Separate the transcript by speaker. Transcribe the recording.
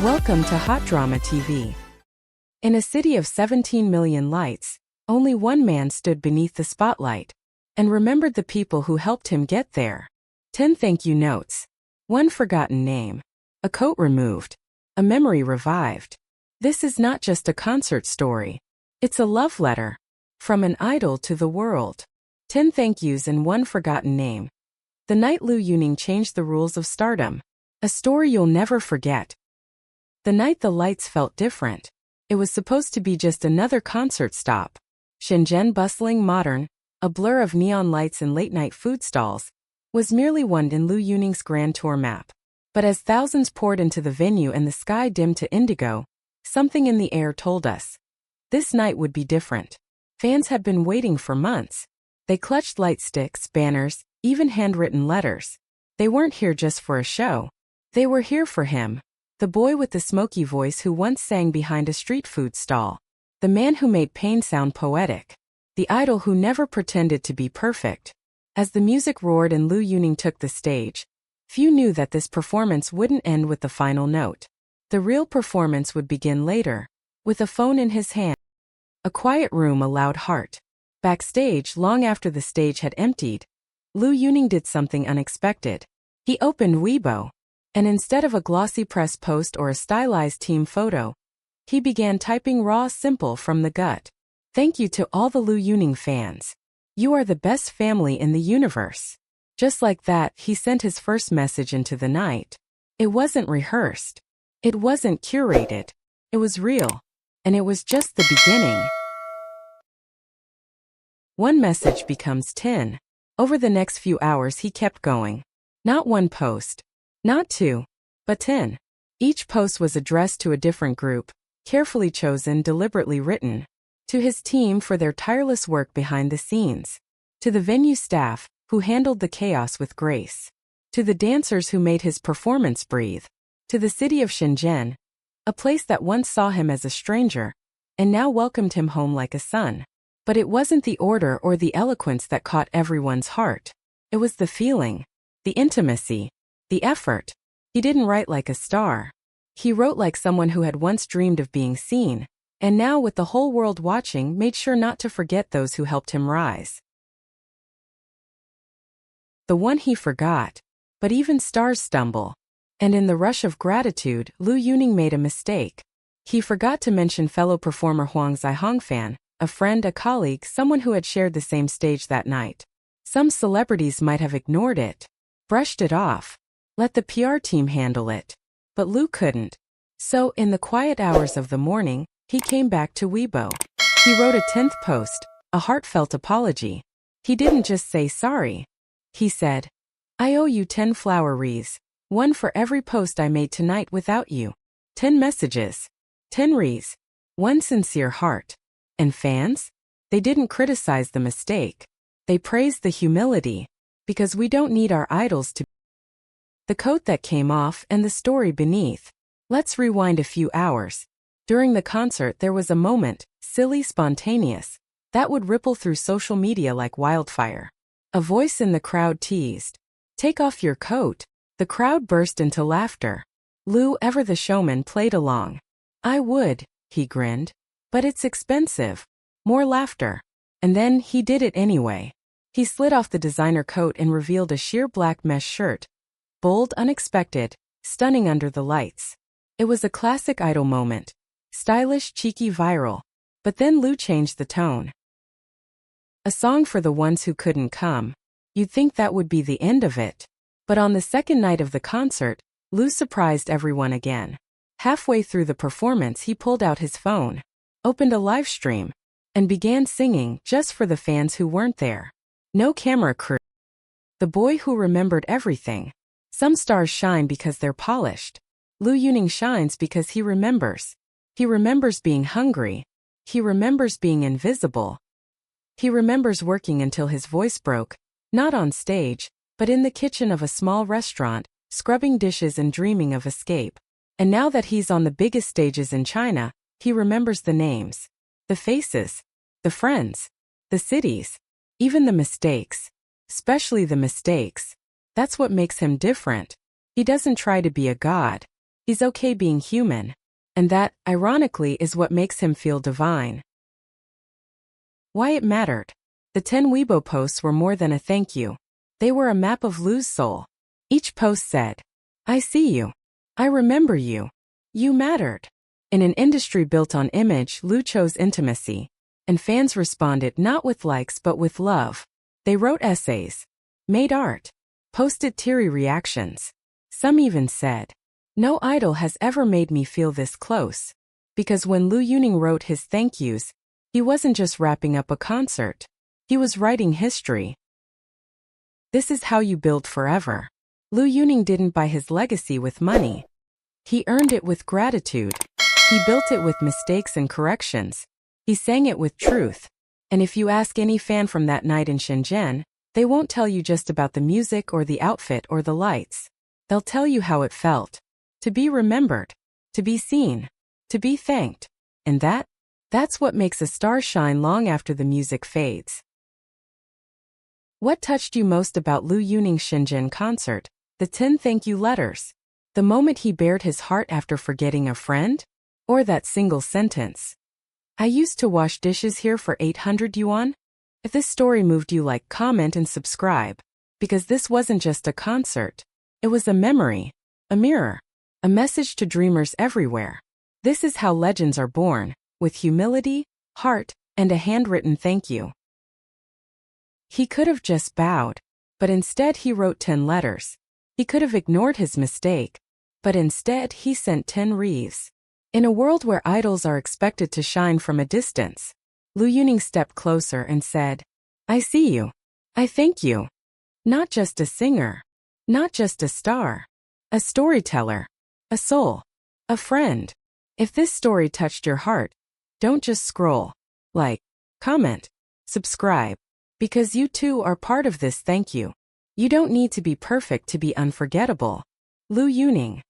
Speaker 1: Welcome to Hot Drama TV. In a city of 17 million lights, only one man stood beneath the spotlight and remembered the people who helped him get there. 10 thank you notes. One forgotten name. A coat removed. A memory revived. This is not just a concert story. It's a love letter. From an idol to the world. 10 thank yous and one forgotten name. The night Liu Yuning changed the rules of stardom. A story you'll never forget. The night the lights felt different. It was supposed to be just another concert stop. Shenzhen, bustling modern, a blur of neon lights and late-night food stalls, was merely one in Liu Yuning's grand tour map. But as thousands poured into the venue and the sky dimmed to indigo, something in the air told us. This night would be different. Fans had been waiting for months. They clutched light sticks, banners, even handwritten letters. They weren't here just for a show. They were here for him. The boy with the smoky voice who once sang behind a street food stall. The man who made pain sound poetic. The idol who never pretended to be perfect. As the music roared and Liu Yuning took the stage, few knew that this performance wouldn't end with the final note. The real performance would begin later, with a phone in his hand. A quiet room, a loud heart. Backstage, long after the stage had emptied, Liu Yuning did something unexpected. He opened Weibo. And instead of a glossy press post or a stylized team photo, he began typing raw, simple from the gut. Thank you to all the Liu Yuning fans. You are the best family in the universe. Just like that, he sent his first message into the night. It wasn't rehearsed. It wasn't curated. It was real. And it was just the beginning. One message becomes 10. Over the next few hours he kept going. Not one post. Not 2, but 10. Each post was addressed to a different group, carefully chosen, deliberately written. To his team for their tireless work behind the scenes. To the venue staff, who handled the chaos with grace. To the dancers who made his performance breathe. To the city of Shenzhen, a place that once saw him as a stranger, and now welcomed him home like a son. But it wasn't the order or the eloquence that caught everyone's heart. It was the feeling, the intimacy. The effort. He didn't write like a star. He wrote like someone who had once dreamed of being seen, and now with the whole world watching made sure not to forget those who helped him rise. The one he forgot. But even stars stumble. And in the rush of gratitude, Liu Yuning made a mistake. He forgot to mention fellow performer Huang Zihongfan, a friend, a colleague, someone who had shared the same stage that night. Some celebrities might have ignored it, brushed it off. Let the PR team handle it. But Liu couldn't. So, in the quiet hours of the morning, he came back to Weibo. He wrote a 10th post, a heartfelt apology. He didn't just say sorry. He said, I owe you 10 flower wreaths, one for every post I made tonight without you. 10 messages. 10 wreaths. One sincere heart. And fans? They didn't criticize the mistake. They praised the humility. Because we don't need our idols to. The coat that came off and the story beneath. Let's rewind a few hours. During the concert there was a moment, silly, spontaneous, that would ripple through social media like wildfire. A voice in the crowd teased, take off your coat. The crowd burst into laughter. Liu, ever the showman, played along. I would, he grinned. But it's expensive. More laughter. And then he did it anyway. He slid off the designer coat and revealed a sheer black mesh shirt. Bold, unexpected, stunning under the lights. It was a classic idol moment. Stylish, cheeky, viral. But then Liu changed the tone. A song for the ones who couldn't come. You'd think that would be the end of it. But on the second night of the concert, Liu surprised everyone again. Halfway through the performance he pulled out his phone, opened a live stream, and began singing just for the fans who weren't there. No camera crew. The boy who remembered everything. Some stars shine because they're polished. Liu Yuning shines because he remembers. He remembers being hungry. He remembers being invisible. He remembers working until his voice broke, not on stage, but in the kitchen of a small restaurant, scrubbing dishes and dreaming of escape. And now that he's on the biggest stages in China, he remembers the names, the faces, the friends, the cities, even the mistakes. Especially the mistakes. That's what makes him different. He doesn't try to be a god. He's okay being human. And that, ironically, is what makes him feel divine. Why it mattered. The 10 Weibo posts were more than a thank you. They were a map of Liu's soul. Each post said, I see you. I remember you. You mattered. In an industry built on image, Liu chose intimacy. And fans responded not with likes but with love. They wrote essays, made art, posted teary reactions. Some even said, no idol has ever made me feel this close. Because when Liu Yuning wrote his thank yous, he wasn't just wrapping up a concert. He was writing history. This is how you build forever. Liu Yuning didn't buy his legacy with money. He earned it with gratitude. He built it with mistakes and corrections. He sang it with truth. And if you ask any fan from that night in Shenzhen, they won't tell you just about the music or the outfit or the lights. They'll tell you how it felt. To be remembered. To be seen. To be thanked. And that's what makes a star shine long after the music fades. What touched you most about Liu Yuning Shenzhen concert? The 10 thank you letters. The moment he bared his heart after forgetting a friend? Or that single sentence. I used to wash dishes here for 800 yuan. If this story moved you, like, comment and subscribe. Because this wasn't just a concert. It was a memory. A mirror. A message to dreamers everywhere. This is how legends are born. With humility, heart, and a handwritten thank you. He could have just bowed. But instead he wrote 10 letters. He could have ignored his mistake. But instead he sent 10 wreaths. In a world where idols are expected to shine from a distance, Liu Yuning stepped closer and said, I see you. I thank you. Not just a singer. Not just a star. A storyteller. A soul. A friend. If this story touched your heart, don't just scroll. Like, comment, subscribe. Because you too are part of this thank you. You don't need to be perfect to be unforgettable. Liu Yuning.